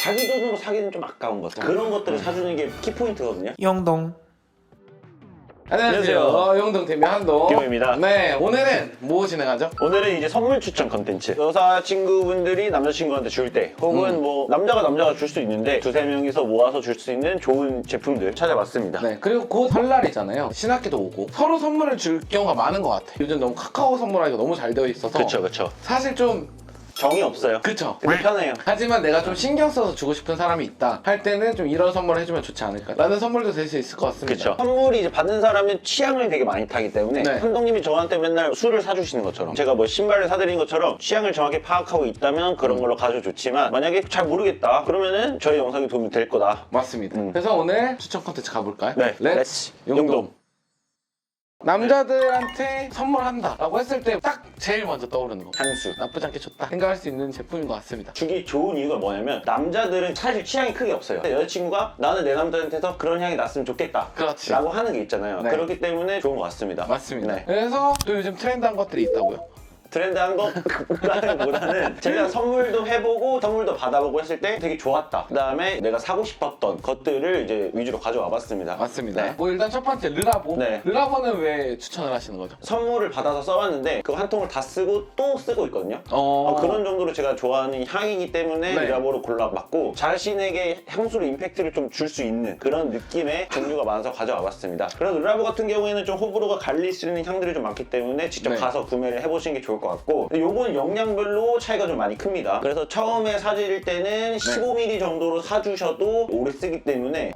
자기 돈으로 사기는 좀 아까운 것들, 그런 것들을 사주는 게 키포인트거든요. 영동. 안녕하세요. 영동 대미 한동 김호입니다. 네, 오늘은 뭐 진행하죠? 오늘은 이제 선물 추천 컨텐츠. 여자친구분들이 남자친구한테 줄 때, 혹은 뭐 남자가 줄 수 있는데 두세 명이서 모아서 줄 수 있는 좋은 제품들 찾아봤습니다. 네, 그리고 곧 설날이잖아요. 신학기도 오고 서로 선물을 줄 경우가 많은 것 같아요. 요즘 너무 카카오 선물하기가 너무 잘 되어 있어서 그쵸. 사실 좀 정이 없어요. 그쵸. 근데 편해요. 하지만 내가 좀 신경 써서 주고 싶은 사람이 있다 할 때는 좀 이런 선물을 해주면 좋지 않을까 라는 선물도 될 수 있을 것 같습니다. 그쵸. 선물이 이제 받는 사람은 취향을 되게 많이 타기 때문에 네. 한동님이 저한테 맨날 술을 사주시는 것처럼, 제가 뭐 신발을 사드린 것처럼 취향을 정확히 파악하고 있다면 그런 걸로 가져 좋지만, 만약에 잘 모르겠다 그러면은 저희 영상이 도움이 될 거다. 맞습니다. 그래서 오늘 추천 콘텐츠 가볼까요? 네, 렛츠 용동. 남자들한테 선물한다 라고 했을 때 딱 제일 먼저 떠오르는 거, 향수. 나쁘지 않게 좋다 생각할 수 있는 제품인 것 같습니다. 주기 좋은 이유가 뭐냐면, 남자들은 사실 취향이 크게 없어요. 근데 여자친구가 나는 내 남자한테서 그런 향이 났으면 좋겠다 그렇지. 라고 하는 게 있잖아요. 네. 그렇기 때문에 좋은 것 같습니다. 맞습니다. 네. 그래서 또 요즘 트렌드한 것들이 있다고요? 트렌드한 것보다는 제가 선물도 해보고 선물도 받아보고 했을 때 되게 좋았다, 그 다음에 내가 사고 싶었던 것들을 이제 위주로 가져와 봤습니다. 맞습니다. 네. 뭐 일단 첫 번째 르라보. 네. 르라보는 왜 추천을 하시는 거죠? 선물을 받아서 써봤는데 그거 한 통을 다 쓰고 또 쓰고 있거든요. 그런 정도로 제가 좋아하는 향이기 때문에 네. 르라보를 골라봤고, 자신에게 향수로 임팩트를 좀 줄 수 있는 그런 느낌의 종류가 많아서 가져와 봤습니다. 그래서 르라보 같은 경우에는 좀 호불호가 갈릴 수 있는 향들이 좀 많기 때문에 직접 네. 가서 구매를 해보시는 게 좋을 것 같고, 요건 용량별로 차이가 좀 많이 큽니다. 그래서 처음에 사드릴 때는 15ml 정도로 사주셔도 오래 쓰기 때문에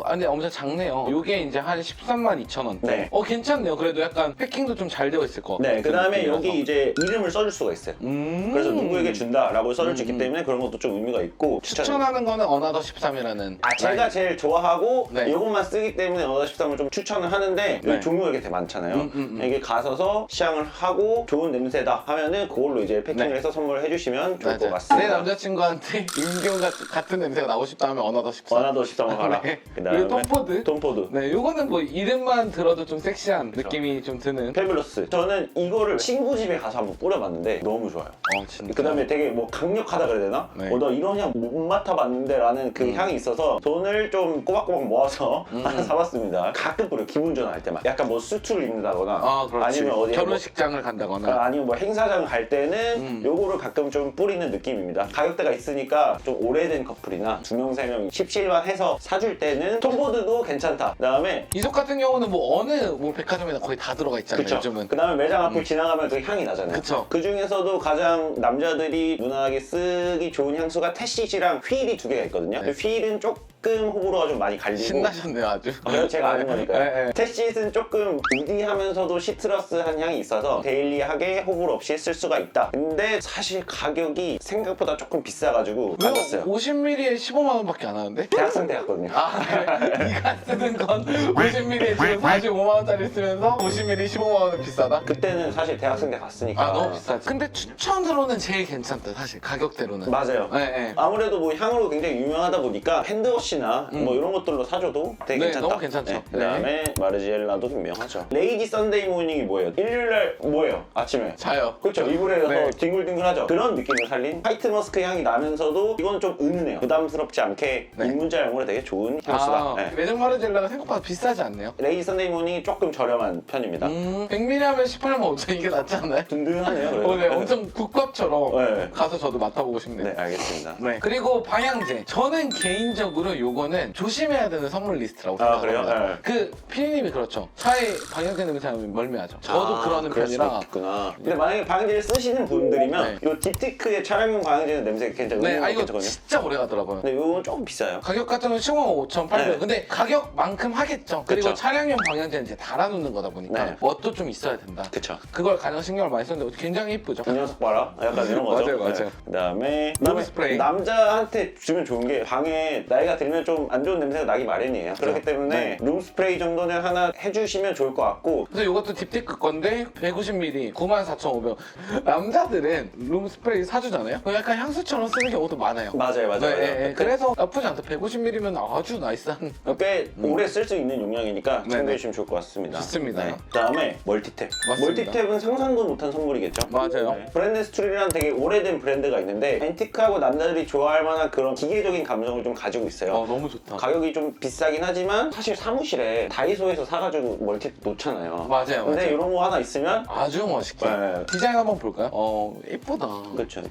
근데 엄청 작네요. 요게 이제 한 132,000원대. 네. 괜찮네요. 그래도 약간 패킹도 좀 잘 되어 있을 것 같고. 네, 그 다음에 여기 이제 이름을 써줄 수가 있어요. 그래서 누구에게 준다라고 써줄 수 있기 때문에 그런 것도 좀 의미가 있고, 추천하는 거는 어나더 13이라는 제가 제일 좋아하고 네. 이것만 쓰기 때문에 어나더 13을 좀 추천을 하는데, 네. 여기 종류가 되게 많잖아요. 이게 가셔서 시향을 하고 좋은 냄새다 하면은 그걸로 이제 패킹을 네. 해서 선물을 해주시면 좋을 것 내 같습니다. 남자친구한테 임기훈 같은 냄새가 나고 싶다 하면 어나더 13. 어나더 13을 가라. 네. 그다음에 그리고 톰포드. 톰포드. 네, 요거는 뭐 이름만 들어도 좀 섹시한 느낌이 좀 드는. 페뷸러스. 저는 이거를 친구 집에 가서 한번 뿌려봤는데 너무 좋아요. 진짜. 그 다음에 되게 뭐 강력하다 그래야 되나? 네. 나 이런 향 못 맡아봤는데 라는 그 향이 있어서 돈을 좀 꼬박꼬박 모아서 하나 사봤습니다. 가끔 뿌려, 기분 전환할 때만. 약간 뭐 수트를 입는다거나 그렇지. 아니면 어디 결혼식장을 간다거나. 아니면 뭐 행사장 갈 때는 요거를 가끔 좀 뿌리는 느낌입니다. 가격대가 있으니까 좀 오래된 커플이나 2명, 3명 십실만 해서 사줄 때는 톰보드도 괜찮다. 그 다음에 이속 같은 경우는 뭐 어느 뭐 백화점에나 거의 다 들어가 있잖아요. 요즘은. 그 다음에 매장 앞을 지나가면 그 향이 나잖아요. 그쵸. 그 중에서도 가장 남자들이 무난하게 쓰기 좋은 향수가 테시지랑 휠이 두 개가 있거든요. 네. 휠은 조금 호불호가 좀 많이 갈리고. 신나셨네요, 아주. 그래서 제가 아는 거니까요. 네, 네. 테시는 조금 우디하면서도 시트러스한 향이 있어서 데일리하게 호불호 없이 쓸 수가 있다. 근데 사실 가격이 생각보다 조금 비싸가지고 안 샀어요. 50ml에 15만 원밖에 안 하는데? 대학생 때 갔거든요. 네가 쓰는 건 50ml에 지금 45만 원짜리 쓰면서 50ml 15만 원은 비싸다? 그때는 사실 대학생 때 갔으니까. 너무 비싸지. 근데 추천으로는 제일 괜찮다, 사실 가격대로는. 맞아요. 네. 아무래도 뭐 향으로 굉장히 유명하다 보니까 핸드워시나 뭐 이런 것들로 사줘도 되게 네, 괜찮다. 너무 괜찮죠. 그 다음에 마르지엘라도 유명하죠. 레이지 썬데이 모닝이 뭐예요? 일요일날 뭐예요? 아침에. 자요. 그렇죠. 이불에 가서 네. 뒹굴뒹굴하죠. 그런 느낌을 살린 화이트 머스크 향이 나면서도 이건 좀 은은해요. 부담스럽지 않게 네. 입문자용으로 되게 좋은 향수다. 네. 매장 마르젤라가 생각보다 비싸지 않네요? 레이지 썬데이 모닝이 조금 저렴한 편입니다. 100ml 하면 18만 5천, 이게 낫지 않나요? 든든하네요. 그래도. 네, 엄청 국밥처럼 네. 가서 저도 맡아보고 싶네요. 네, 알겠습니다. 네. 그리고 방향제. 저는 개인적으로 요거는 조심해야 되는 선물 리스트라고 생각합니다. 그래요? 네. 그 피디님이 그렇죠. 차에 방향제 냄새 나면 멀미하죠. 저도 그러는 그럴 수가 편이라. 있겠구나. 근데 만약에 방향제를 쓰시는 분들이면 네. 이 딥티크의 차량용 방향제는 냄새가 굉장히 네, 이거 괜찮거든요. 진짜 오래 가더라고요. 근데 이건 조금 비싸요. 가격 같은 건 15만 5,800원. 네. 근데 가격만큼 하겠죠. 그리고 그쵸. 차량용 방향제는 이제 달아놓는 거다 보니까 네. 멋도 좀 있어야 된다. 그쵸. 그걸 가장 신경을 많이 썼는데 굉장히 이쁘죠. 이 녀석 봐라. 약간 이런 거죠. 맞아요. 그다음에 루비 스프레이. 남자한테 주면 좋은 게, 방에 나이가 들면 되면 좀 안 좋은 냄새가 나기 마련이에요. 그렇기 때문에 룸 스프레이 정도는 하나 해주시면 좋을 것 같고. 그래서 이것도 딥테크 건데 150ml 94,500원. 남자들은 룸 스프레이 사주잖아요. 그거 약간 향수처럼 쓰는 경우도 많아요. 맞아요. 네, 그래서 나쁘지 않다. 150ml면 아주 나이스한. 꽤 오래 쓸 수 있는 용량이니까 참고해주시면 좋을 것 같습니다. 좋습니다. 그다음에 멀티탭. 맞습니다. 멀티탭은 상상도 못한 선물이겠죠? 맞아요. 브랜드 스토리라는 되게 오래된 브랜드가 있는데 앤티크하고 남자들이 좋아할 만한 그런 기계적인 감성을 좀 가지고 있어요. 너무 좋다. 가격이 좀 비싸긴 하지만 사실 사무실에 다이소에서 사가지고 멀티탭 놓잖아요. 맞아요. 근데 맞아요. 이런 거 하나 있으면 아주 멋있게. 네. 디자인 한번 볼까요? 예쁘다. 그렇죠.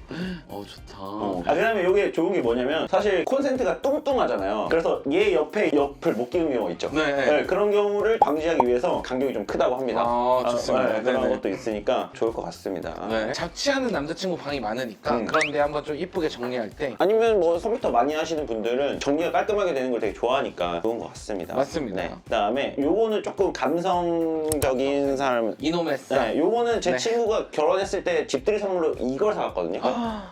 좋다. 그다음에 이게 좋은 게 뭐냐면 사실 콘센트가 뚱뚱하잖아요. 그래서 얘 옆에 옆을 못 끼는 경우가 있죠. 네. 그런 경우를 방지하기 위해서 간격이 좀 크다고 합니다. 좋습니다. 그런 네네. 것도 있으니까 좋을 것 같습니다. 네. 잡취하는 남자친구 방이 많으니까 그런데 한번 좀 이쁘게 정리할 때 아니면 뭐 컴퓨터 많이 하시는 분들은 정리가 깔끔하게 되는 걸 되게 좋아하니까 좋은 것 같습니다. 맞습니다. 그다음에 요거는 조금 감성적인 사람. 이노메스. 요거는 제 네. 친구가 결혼했을 때 집들이 선물로 이걸 사갔거든요.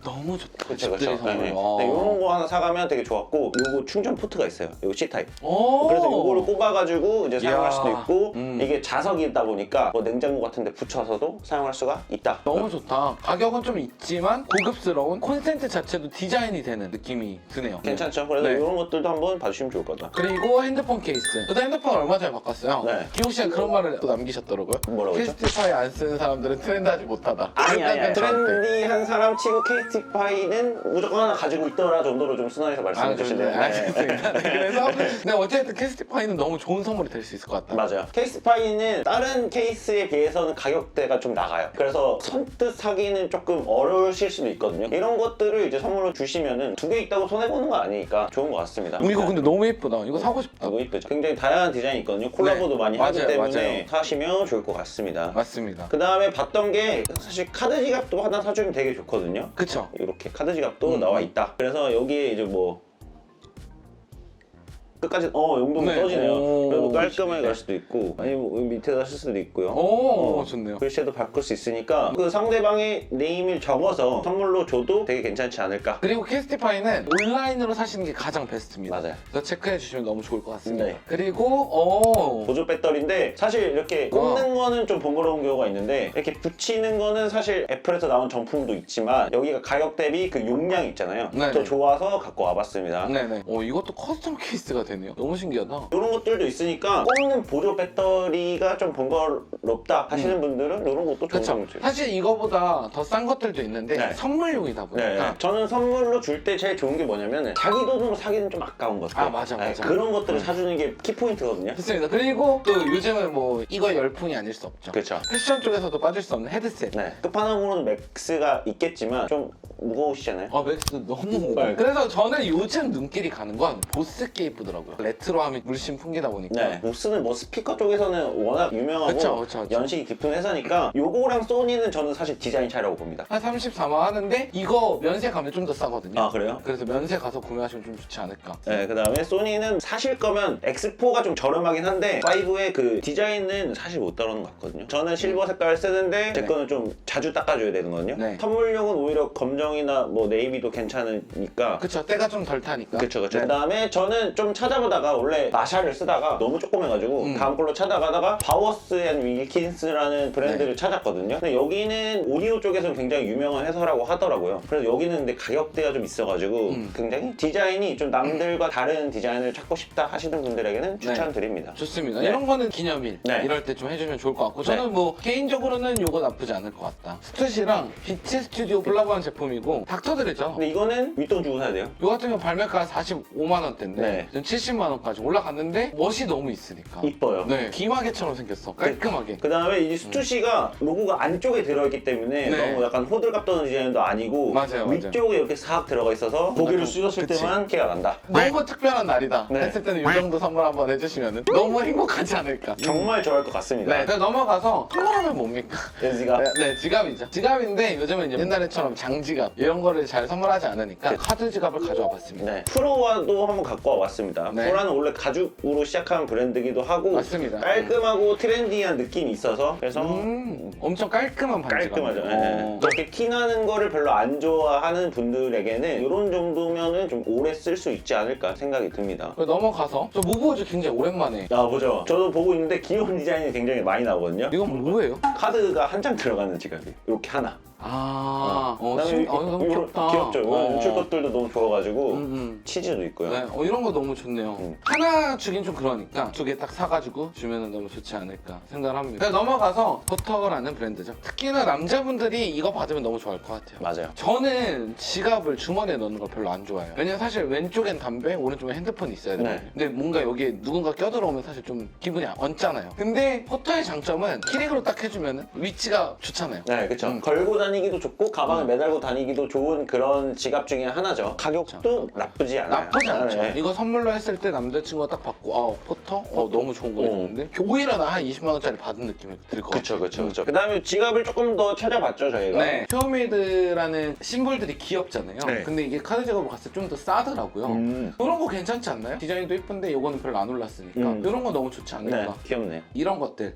너무 좋다. 그쵸. 집들이 선물. 요런 거 하나 사가면 되게 좋았고, 요거 충전 포트가 있어요. 요거 C타입. 오. 그래서 요거를 꼽아가지고 이제 사용할 이야. 수도 있고, 이게 자석이다 보니까 뭐 냉장고 같은 데 붙여서도 사용할 수가 있다. 너무 좋다. 가격은 좀 있지만 고급스러운 콘센트 자체도 디자인이 되는 느낌이 드네요. 괜찮죠? 그래서 네. 이런 것들도 한번 봐주시면 좋을 것 같다. 그리고 핸드폰 케이스. 저도 핸드폰 얼마 전에 바꿨어요. 네. 기호 씨가 그런 말을 또 남기셨더라고요. 뭐라고 했죠? 캐스티파이 안 쓰는 사람들은 트렌드하지 못하다. 아니. 저한테. 트렌디한 사람 치고 KST-파이는 무조건 하나 가지고 있더라 정도로 좀 순화해서 말씀해 주실래요? 알겠습니다. 그래서 근데 어쨌든 캐스티파이는 너무 좋은 선물이 될 수 있을 것 같다. 맞아요. 케이스파이는 다른 케이스에 비해서는 가격대가 좀 나가요. 그래서 선뜻 사기는 조금 어려우실 수도 있거든요. 이런 것들을 이제 선물로 주시면은 두 개 있다고 손해보는 거 아니니까 좋은 것 같습니다. 이거 근데 너무 예쁘다. 이거 사고 싶다. 이거 이쁘죠? 굉장히 다양한 디자인이 있거든요. 콜라보도 많이 하기 맞아요, 때문에 맞아요. 사시면 좋을 것 같습니다. 맞습니다. 그 다음에 봤던 게 사실 카드 지갑도 하나 사주면 되게 좋거든요. 그쵸? 이렇게 카드 지갑도 나와 있다. 그래서 여기에 이제 뭐 끝까지 용도가 네. 떠지네요. 오, 그래도 깔끔하게 네. 갈 수도 있고, 아니 뭐 밑에다 쓸 수도 있고요. 오, 좋네요. 글씨도 바꿀 수 있으니까 그 상대방의 네임을 적어서 선물로 줘도 되게 괜찮지 않을까. 그리고 캐스티파이는 온라인으로 사시는 게 가장 베스트입니다. 맞아요. 그래서 체크해 주시면 너무 좋을 것 같습니다. 네. 그리고 보조 배터리인데 사실 이렇게 꽂는 거는 좀 번거로운 경우가 있는데 이렇게 붙이는 거는 사실 애플에서 나온 정품도 있지만 여기가 가격 대비 그 용량이 있잖아요. 네네. 더 좋아서 갖고 와봤습니다. 네네. 이것도 커스텀 케이스가 되네요. 너무 신기하다. 이런 것들도 있으니까 꽂는 보조 배터리가 좀 번거롭다 하시는 분들은 이런 것도 좋은 그렇죠. 거죠. 사실 이거보다 더 싼 것들도 있는데 네. 선물용이다 보니까 저는 선물로 줄 때 제일 좋은 게 뭐냐면 자기 돈으로 사기는 좀 아까운 것들. 맞아. 그런 것들을 사주는 게 키포인트거든요. 좋습니다. 그리고 또 요즘은 뭐 이거 열풍이 아닐 수 없죠. 그렇죠. 패션 쪽에서도 빠질 수 없는 헤드셋. 끝판왕으로는 맥스가 있겠지만 좀 무거우시잖아요. 맥스 너무 무거워. 네. 그래서 저는 요즘 눈길이 가는 건 보스 게이프더라고요. 레트로함이 물씬 풍기다 보니까. 보스는 뭐 스피커 쪽에서는 워낙 유명하고 그쵸. 연식이 깊은 회사니까 요거랑 소니는 저는 사실 디자인 차이라고 봅니다. 한 34만 하는데 이거 면세 가면 좀 더 싸거든요. 아 그래요? 그래서 면세 가서 구매하시면 좀 좋지 않을까. 그 다음에 소니는 사실 거면 X4가 좀 저렴하긴 한데 5의 그 디자인은 사실 못 따라오는 것 같거든요. 저는 실버 색깔 쓰는데 제 네. 거는 좀 자주 닦아줘야 되는 거거든요. 네. 선물용은 오히려 검정이나 뭐 네이비도 괜찮으니까. 그쵸. 때가 좀 덜 타니까. 그쵸. 네. 그 다음에 저는 좀 찾아보다가 원래 마샬을 쓰다가 너무 조그매가지고 다음 걸로 찾아가다가 바워스 앤 윌킨스라는 브랜드를 찾았거든요. 근데 여기는 오디오 쪽에서는 굉장히 유명한 회사라고 하더라고요. 그래서 여기는 근데 가격대가 좀 있어가지고 굉장히 디자인이 좀 남들과 다른 디자인을 찾고 싶다 하시는 분들에게는 추천드립니다. 좋습니다. 네. 이런 거는 기념일 네. 이럴 때 좀 해주면 좋을 것 같고 저는 뭐 개인적으로는 이거 나쁘지 않을 것 같다. 스투시랑 비치 스튜디오 콜라보한 제품이고 닥터들이죠. 근데 이거는 윗돈 주고 사야 돼요. 이거 같은 경우 발매가 45만 원대인데 네. 지금 70만 원까지 올라갔는데 멋이 너무 있으니까. 이뻐요. 네, 기마개처럼 생겼어. 깔끔하게. 그 다음에 이 스투시가 로고가 안쪽에 들어있기 때문에 네. 너무 약간 호들갑 떠는 디자인도 아니고 맞아요. 위쪽에 이렇게 싹 들어가 있어서 고개를 숙였을 그치. 때만 티가 난다. 너무 특별한 날이다 네. 했을 때는 이 정도 선물 한번 해주시면 너무 행복하지 않을까. 정말 좋아할 것 같습니다. 네, 그래서 넘어가서 선물하면 뭡니까? 연지가 네, 지갑이죠. 지갑인데 요즘은 이제 옛날에처럼 장지갑 이런 거를 잘 선물하지 않으니까 카드 지갑을 가져와 봤습니다. 프로와도 한번 갖고 와봤습니다. 합니다. 네. 포라는 원래 가죽으로 시작한 브랜드기도 하고 맞습니다. 깔끔하고 트렌디한 느낌이 있어서 그래서 엄청 깔끔한 반지가. 깔끔하죠. 이렇게 티나는 거를 별로 안 좋아하는 분들에게는 이런 정도면은 좀 오래 쓸 수 있지 않을까 생각이 듭니다. 넘어가서 저 모브워즈 굉장히 오랜만에. 보죠. 저도 보고 있는데 귀여운 디자인이 굉장히 많이 나오거든요. 이건 뭐예요? 카드가 한 장 들어가는 지갑이 이렇게 하나. 그다음에 너무 귀엽다. 귀엽죠. 연출 것들도 너무 좋아가지고 치즈도 있고요. 네, 이런 거 너무 좋네요. 하나 주긴 좀 그러니까 두 개 딱 사가지고 주면 너무 좋지 않을까 생각을 합니다. 그냥 넘어가서 버터라는 브랜드죠. 특히나 남자분들이 이거 받으면 너무 좋아할 것 같아요. 맞아요. 저는 지갑을 주머니에 넣는 걸 별로 안 좋아해요. 왜냐면 사실 왼쪽엔 담배, 오른쪽엔 핸드폰이 있어야 돼요. 네. 근데 뭔가 여기에 누군가 껴들어오면 사실 좀 기분이 얹잖아요. 근데 버터의 장점은 키링으로 딱 해주면 위치가 좋잖아요. 네, 그쵸. 걸고 다니기도 좋고 가방에 매달고 다니기도 좋은 그런 지갑 중에 하나죠. 가격도 나쁘지 않아요. 나쁘지 않죠. 네. 이거 선물로 했을 때 남자친구가 딱 받고 포터? 너무 좋은 거 같은데 오히려 나 한 20만 원짜리 받은 느낌이 들 것 같아요. 그쵸. 그 다음에 지갑을 조금 더 찾아봤죠, 저희가. 네. 퓨어메이드라는 심볼들이 귀엽잖아요. 네. 근데 이게 카드 지갑으로 갔을 때 좀 더 싸더라고요. 이런 거 괜찮지 않나요? 디자인도 예쁜데 이거는 별로 안 올랐으니까 이런 거 너무 좋지 않을까? 네, 귀엽네. 이런 것들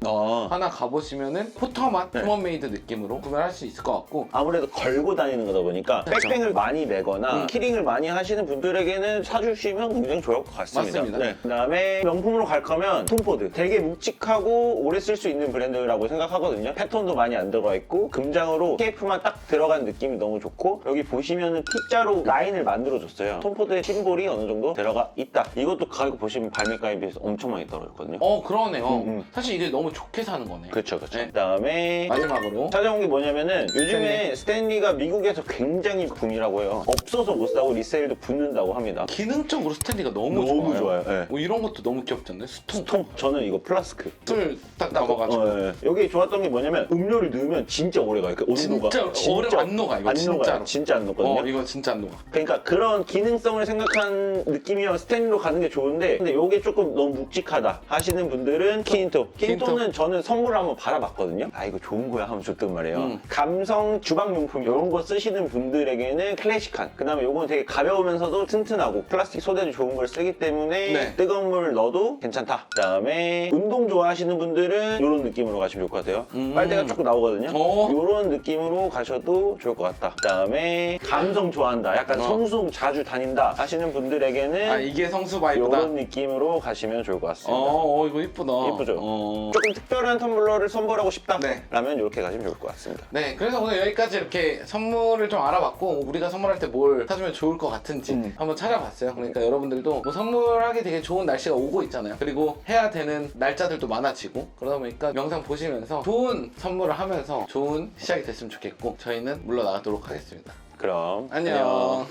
하나 가보시면은 포터만 퓨어메이드 느낌으로 구매할 수 있을 것 같고 아무래도 걸고 다니는 거다 보니까 그렇죠. 백팩을 많이 메거나 키링을 많이 하시는 분들에게는 사주시면 굉장히 좋을 것 같습니다. 맞습니다. 네. 그 다음에 명품으로 갈 거면 톰포드. 되게 묵직하고 오래 쓸 수 있는 브랜드라고 생각하거든요. 패턴도 많이 안 들어가 있고 금장으로 케이프만 딱 들어간 느낌이 너무 좋고 여기 보시면은 T자로 라인을 만들어줬어요. 톰포드의 심볼이 어느 정도 들어가 있다. 이것도 가격 보시면 발매가에 비해서 엄청 많이 떨어졌거든요. 그러네요. 사실 이게 너무 좋게 사는 거네. 그쵸. 네. 그 다음에 마지막으로 찾아온 게 뭐냐면은 요즘에 스탠리가 미국에서 굉장히 붐이라고 해요. 없어서 못 사고 리세일도 붙는다고 합니다. 기능적으로 스탠리가 너무 좋아요. 네. 이런 것도 너무 귀엽잖아요. 스톤. 저는 이거 플라스크. 술 딱 남아가지고 예. 여기 좋았던 게 뭐냐면 음료를 넣으면 진짜 오래 가요. 그 온도가 진짜 오래 안 녹아 이거 안 진짜로. 녹아요. 진짜 안 녹거든요. 이거 진짜 안 녹아. 그러니까 그런 기능성을 생각한 느낌이면 스탠리로 가는 게 좋은데 근데 이게 조금 너무 묵직하다 하시는 분들은 키인토. 키인토는 저는 선물을 한번 받아봤거든요. 이거 좋은 거야 하면 줬단 말이에요. 감성 주방용품 이런 거 쓰시는 분들에게는 클래식한. 그 다음에 이건 되게 가벼우면서도 튼튼하고 플라스틱 소재도 좋은 걸 쓰기 때문에 네. 뜨거운 물 넣어도 괜찮다. 그 다음에 운동 좋아하시는 분들은 이런 느낌으로 가시면 좋을 것 같아요. 빨대가 조금 나오거든요. 이런 느낌으로 가셔도 좋을 것 같다. 그 다음에 감성 좋아한다. 약간 성수 자주 다닌다 하시는 분들에게는 이게 성수 바이브다. 이런 느낌으로 가시면 좋을 것 같습니다. 이거 이쁘다. 예쁘죠? 조금 특별한 텀블러를 선물하고 싶다? 네. 라면 이렇게 가시면 좋을 것 같습니다. 네, 그래서 오늘 여기까지 이렇게 선물을 좀 알아봤고 우리가 선물할 때 뭘 사주면 좋을 것 같은지 한번 찾아봤어요. 그러니까 여러분들도 뭐 선물하기 되게 좋은 날씨가 오고 있잖아요. 그리고 해야 되는 날짜들도 많아지고 그러다 보니까 영상 보시면서 좋은 선물을 하면서 좋은 시작이 됐으면 좋겠고 저희는 물러나가도록 하겠습니다. 그럼 안녕.